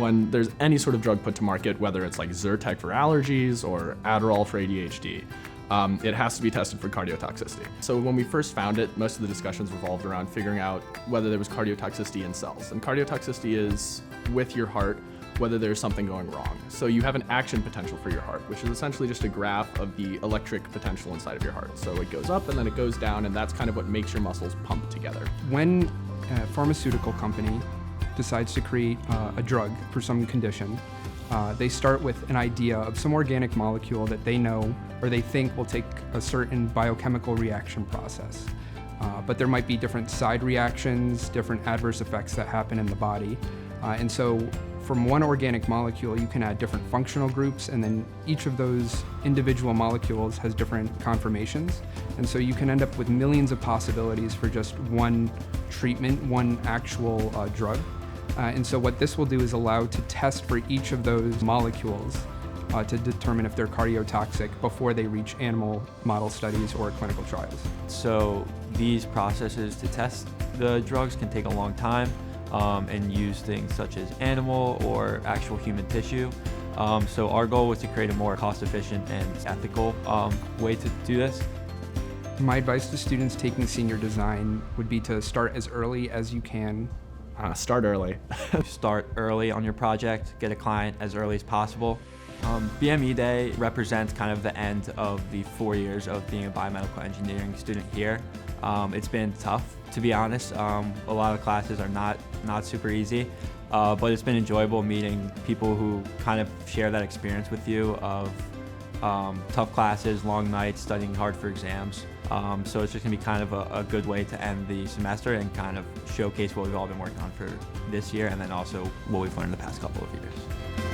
when there's any sort of drug put to market, whether it's like Zyrtec for allergies or Adderall for ADHD, it has to be tested for cardiotoxicity. So when we first found it, most of the discussions revolved around figuring out whether there was cardiotoxicity in cells. And cardiotoxicity is with your heart, whether there's something going wrong. So you have an action potential for your heart, which is essentially just a graph of the electric potential inside of your heart. So it goes up and then it goes down, and that's kind of what makes your muscles pump together. When a pharmaceutical company decides to create a drug for some condition, they start with an idea of some organic molecule that they know or they think will take a certain biochemical reaction process. But there might be different side reactions, different adverse effects that happen in the body. And so from one organic molecule, you can add different functional groups, and then each of those individual molecules has different conformations. And so you can end up with millions of possibilities for just one treatment, one actual drug. And so what this will do is allow to test for each of those molecules to determine if they're cardiotoxic before they reach animal model studies or clinical trials. So these processes to test the drugs can take a long time and use things such as animal or actual human tissue. So our goal was to create a more cost-efficient and ethical way to do this. My advice to students taking senior design would be to start as early as you can. Start early. Start early on your project, get a client as early as possible. BME Day represents kind of the end of the 4 years of being a biomedical engineering student here. It's been tough, to be honest. A lot of classes are not super easy, but it's been enjoyable meeting people who kind of share that experience with you of tough classes, long nights, studying hard for exams. So it's just gonna be kind of a good way to end the semester and kind of showcase what we've all been working on for this year, and then also what we've learned in the past couple of years.